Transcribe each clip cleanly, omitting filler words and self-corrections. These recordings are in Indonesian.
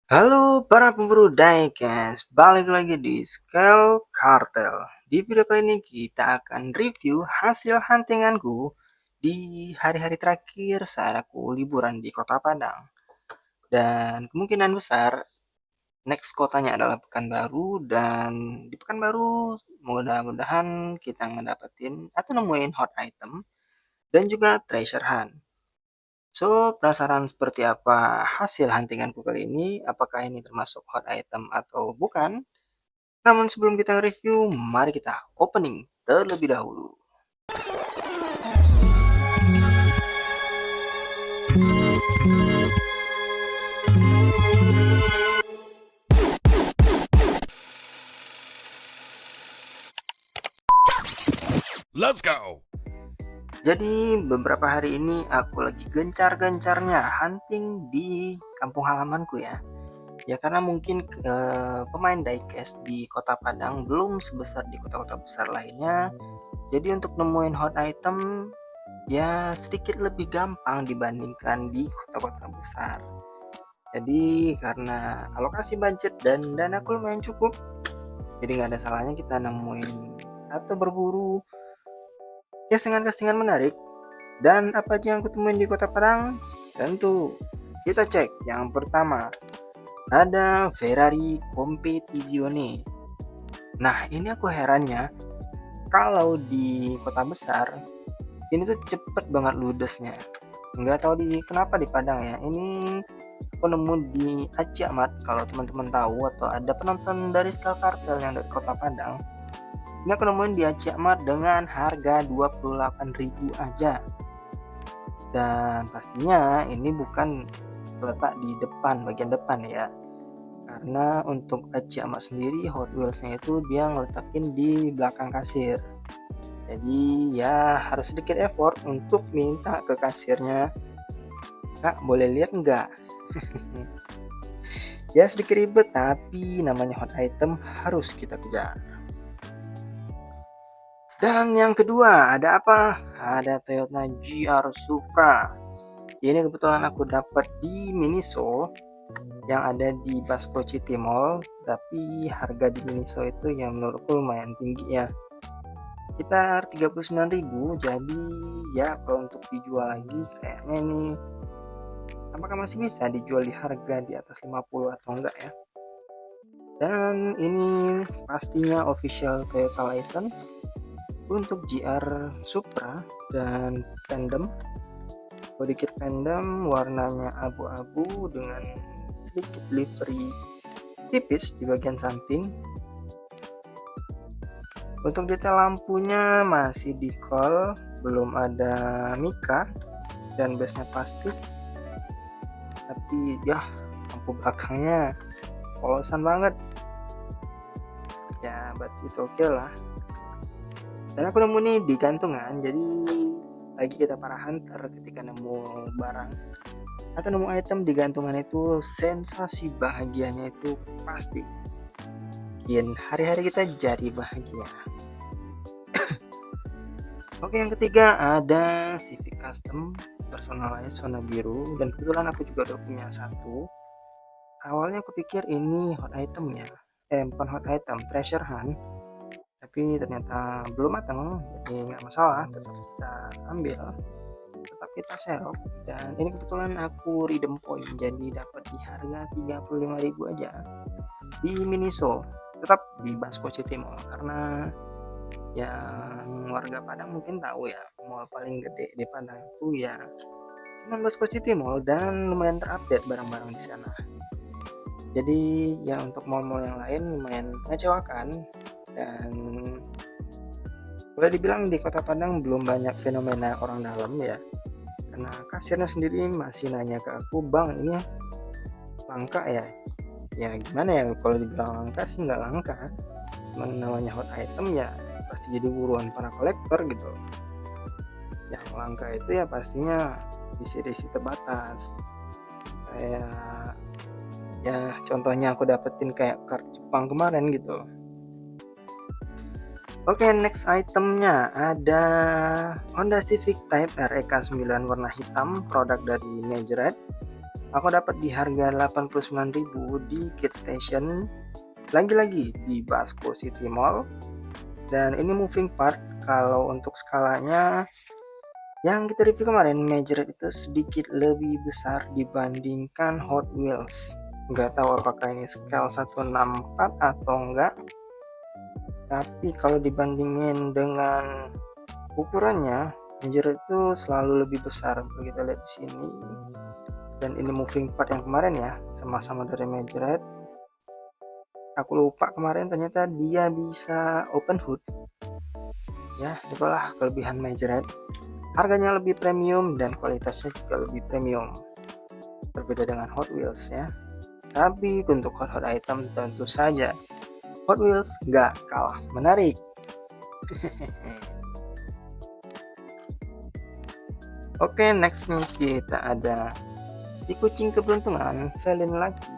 Halo para pemburu diecast, balik lagi di Scale Cartel. Di video kali ini kita akan review hasil huntinganku di hari-hari terakhir saat aku liburan di Kota Padang. Dan kemungkinan besar next kotanya adalah Pekanbaru, dan di Pekanbaru mudah-mudahan kita ngedapetin atau nemuin hot item dan juga treasure hunt. So, penasaran seperti apa hasil huntinganku kali ini? Apakah ini termasuk hot item atau bukan? Namun sebelum kita review, mari kita opening terlebih dahulu. Let's go. Jadi beberapa hari ini aku lagi gencar-gencarnya hunting di kampung halamanku ya. Ya karena mungkin pemain diecast di Kota Padang belum sebesar di kota-kota besar lainnya. Jadi untuk nemuin hot item ya sedikit lebih gampang dibandingkan di kota-kota besar. Jadi karena alokasi budget dan danaku lumayan cukup, jadi nggak ada salahnya kita nemuin atau berburu castingan-castingan menarik. Dan apa aja yang aku temuin di Kota Padang? Tentu kita cek. Yang pertama ada Ferrari Competizione. Nah ini aku herannya, kalau di kota besar ini tuh cepet banget ludesnya. Nggak tahu kenapa di Padang ya. Ini aku nemu di Aci Ahmad. Kalau teman-teman tahu atau ada penonton dari Skal Kartel yang dari Kota Padang, ini aku nemuin di Aci Ahmad dengan harga 28.000 aja. Dan pastinya ini bukan letak di depan, bagian depan ya. Karena untuk Aci Ahmad sendiri Hot Wheels-nya itu dia ngeletakin di belakang kasir. Jadi ya harus sedikit effort untuk minta ke kasirnya, "Kak, boleh lihat nggak?" Ya sedikit ribet, tapi namanya hot item harus kita kejar. Dan yang kedua ada apa? Ada Toyota GR Supra. Ini kebetulan aku dapat di Miniso yang ada di Basco City Mall, tapi harga di Miniso itu yang menurutku lumayan tinggi ya. Sekitar 39.000, jadi ya kalau untuk dijual lagi kayaknya ini apakah masih bisa dijual di harga di atas 50 atau enggak ya. Dan ini pastinya official Toyota license untuk GR Supra dan tandem. Body kit tandem warnanya abu-abu dengan sedikit livery tipis di bagian samping. Untuk detail lampunya masih di coil, belum ada mica dan base nya plastik. Tapi ya lampu belakangnya polosan banget. Ya but it's okay lah. Dan aku nemu nih di gantungan, jadi lagi kita para hunter ketika nemu barang atau nemu item di gantungan itu sensasi bahagianya itu pasti bikin hari-hari kita jadi bahagia. Oke, yang ketiga ada Civic Custom personalized warna biru, dan kebetulan aku juga udah punya satu. Awalnya aku pikir ini hot item ya, bukan hot item, treasure hunt, tapi ternyata belum matang, jadi nggak masalah, tetap kita ambil, tetap kita serok. Dan ini kebetulan aku redeem point, jadi dapat di harga 35.000 aja di Miniso, tetap di Basco City Mall. Karena yang warga Padang mungkin tahu ya, mall paling gede di Padang itu ya cuman Basco City Mall, dan lumayan terupdate barang-barang di sana. Jadi ya untuk mall-mall yang lain lumayan mengecewakan, dan boleh dibilang di Kota Padang belum banyak fenomena orang dalam ya, karena kasirnya sendiri masih nanya ke aku, "Bang, ini langka ya?" Ya gimana ya, kalau dibilang langka sih nggak langka, cuman namanya hot item ya pasti jadi buruan para kolektor gitu. Yang langka itu ya pastinya edisi terbatas, kayak ya contohnya aku dapetin kayak card Jepang kemarin gitu. Oke, next itemnya ada Honda Civic Type R EK9 warna hitam, produk dari Majoret. Aku dapat di harga 89.000 di Kit Station, lagi-lagi di Basco City Mall. Dan ini moving part. Kalau untuk skalanya yang kita review kemarin, Majorette itu sedikit lebih besar dibandingkan Hot Wheels. Nggak tahu apakah ini scale 164 atau enggak, tapi kalau dibandingin dengan ukurannya, Majorette itu selalu lebih besar. Kita lihat di sini. Dan ini moving part yang kemarin ya, sama-sama dari Majorette. Aku lupa kemarin ternyata dia bisa open hood. Ya, itulah kelebihan Majorette. Harganya lebih premium dan kualitasnya juga lebih premium. Berbeda dengan Hot Wheels ya. Tapi untuk hot item tentu saja Hot Wheels nggak kalah menarik. Oke, next nih kita ada si kucing keberuntungan Felin lagi.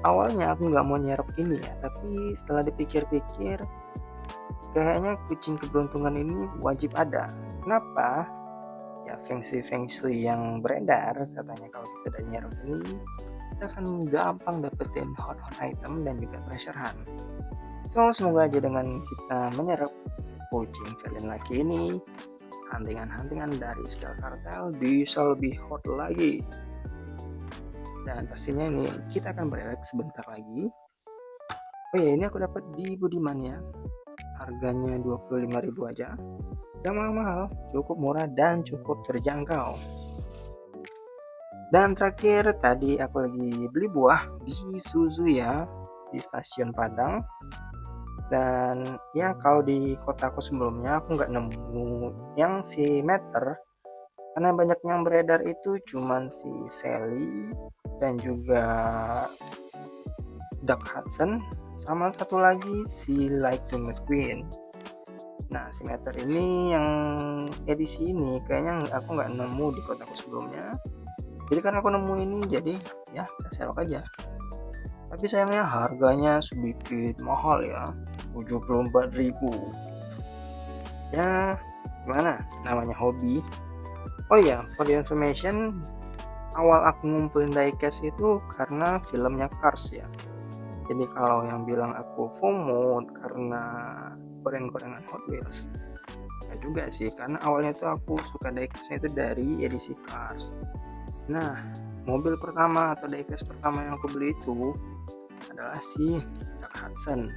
Awalnya aku nggak mau nyerap ini ya, tapi setelah dipikir-pikir kayaknya kucing keberuntungan ini wajib ada. Kenapa? Ya feng shui yang beredar katanya kalau kita udah nyerap ini kita akan gampang dapetin hot item dan juga treasure hunt. So semoga aja dengan kita menyerap kucing Felin lagi ini, huntingan-huntingan dari skill kartel bisa lebih hot lagi. Dan pastinya ini kita akan berelek sebentar lagi. Oh ya, ini aku dapat di Budiman ya. Harganya 25.000 aja. Gak mahal-mahal, cukup murah dan cukup terjangkau. Dan terakhir tadi aku lagi beli buah di Suzuya di stasiun Padang. Dan ya kalau di kotaku sebelumnya aku nggak nemu yang si meter, karena banyak yang beredar itu cuman si Sally dan juga Doc Hudson, sama satu lagi si Lightning McQueen. Nah si meter ini yang edisi ini kayaknya aku nggak nemu di kotaku sebelumnya, jadi kan aku nemu ini jadi ya kita serok aja. Tapi sayangnya harganya sedikit mahal ya, 74.000. Ya gimana, namanya hobi. Oh ya, for the information, awal aku ngumpulin diecast itu karena filmnya Cars ya. Jadi kalau yang bilang aku FOMO karena goreng-gorengan Hot Wheels, ya juga sih, karena awalnya tuh aku suka diecastnya itu dari edisi Cars. Nah, mobil pertama atau diecast pertama yang aku beli itu adalah si Doc Hudson.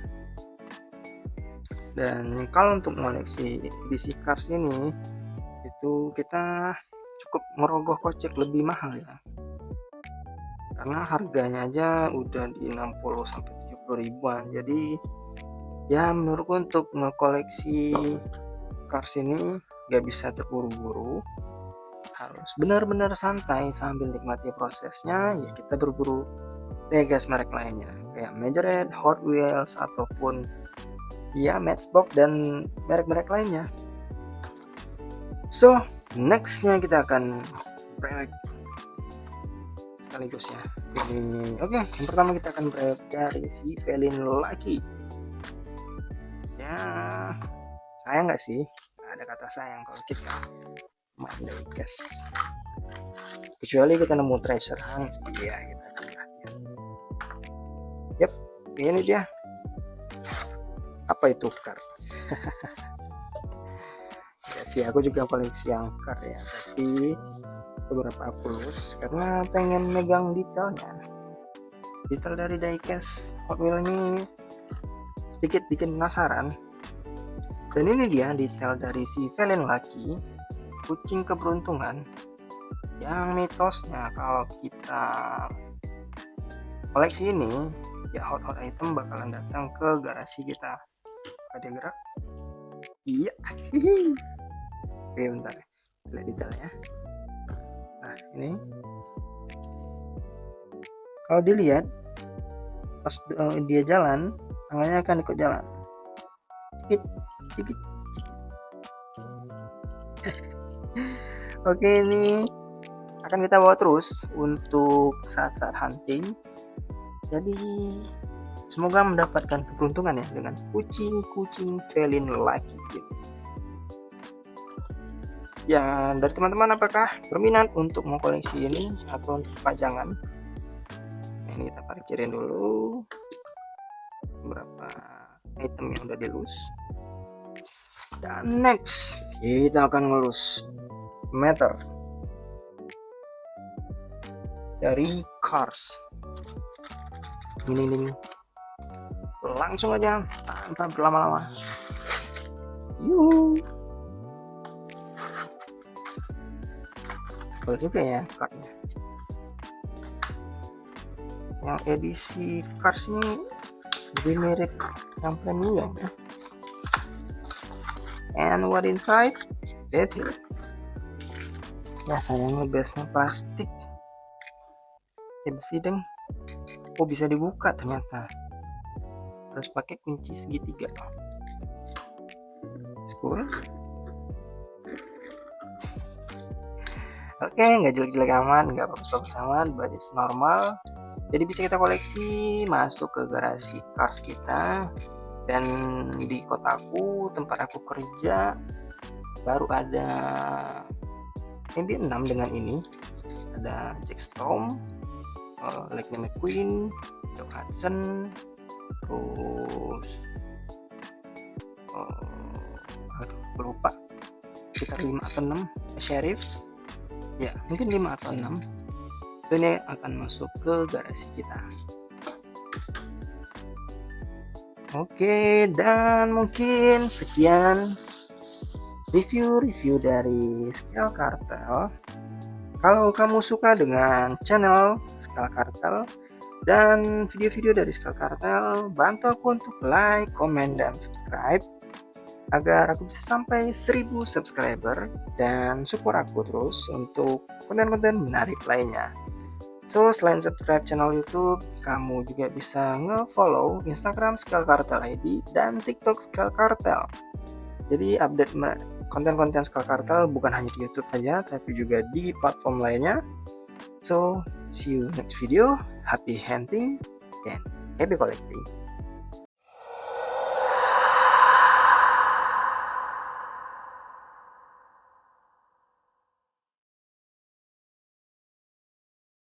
Dan kalau untuk mengoleksi edisi Cars ini itu kita cukup merogoh kocek lebih mahal ya, karena harganya aja udah di 60-70 ribuan. Jadi ya menurutku untuk ngekoleksi Cars ini gak bisa terburu-buru, harus benar-benar santai sambil nikmati prosesnya. Ya kita berburu diecast merek lainnya kayak Majorette, Hot Wheels ataupun ya Matchbox dan merek-merek lainnya. So nextnya kita akan break sekaligus ya ini. Oke, yang pertama kita akan break dari si Felin lagi ya. Sayang nggak sih, ada kata sayang kalau kita main diecast, kecuali kita nemu treasure hunt. Iya kita akan perhatian. Yap, ini dia. Apa itu card? Ya sih, aku juga koleksi yang card ya, tapi beberapa aku lulus karena pengen megang detailnya. Detail dari diecast Hot Wheels ini sedikit bikin penasaran. Dan ini dia detail dari si Felin lagi, kucing keberuntungan, yang mitosnya kalau kita koleksi ini ya hot item bakalan datang ke garasi kita. Ada gerak? Iya. Oke bentar, lihat detailnya. Nah ini kalau dilihat pas dia jalan, tangannya akan ikut jalan sedikit. Oke, ini akan kita bawa terus untuk saat-saat hunting. Jadi semoga mendapatkan keberuntungan ya dengan kucing-kucing Felin lagi gitu. Ya, dari teman-teman apakah berminat untuk mau koleksi ini atau untuk pajangan? Nah, ini kita parkirin dulu beberapa item yang udah dilus. Dan next kita akan ngelus meter dari Cars. Ini langsung aja tanpa berlama-lama. Yuhu. Betul juga ya cardnya. Yang edisi Cars ini lebih mirip yang premium ya. And what inside? Itu. Ya sayangnya base-nya plastik. Ya besi deng. Oh bisa dibuka ternyata. Harus pakai kunci segitiga. Cool. Oke, nggak jelek-jelek aman, nggak bagus-bagus aman, but it's normal. Jadi bisa kita koleksi, masuk ke garasi Cars kita. Dan di kotaku, tempat aku kerja, baru ada maybe 6 dengan ini. Ada Jack Storm, Lightning McQueen, Doc Hudson, terus lupa, sekitar 5 atau 6 Sheriff. Ya, mungkin 5 atau 6. Ini akan masuk ke garasi kita. Oke, dan mungkin sekian review dari Skull Cartel. Kalau kamu suka dengan channel Skull Cartel dan video-video dari Skull Cartel, bantu aku untuk like, comment, dan subscribe agar aku bisa sampai 1000 subscriber dan support aku terus untuk konten-konten menarik lainnya. So, selain subscribe channel YouTube, kamu juga bisa nge-follow Instagram Skull Cartel ID dan TikTok Skull Cartel. Jadi update konten-konten Skull Cartel bukan hanya di YouTube saja, tapi juga di platform lainnya. So, see you next video. Happy hunting and happy collecting.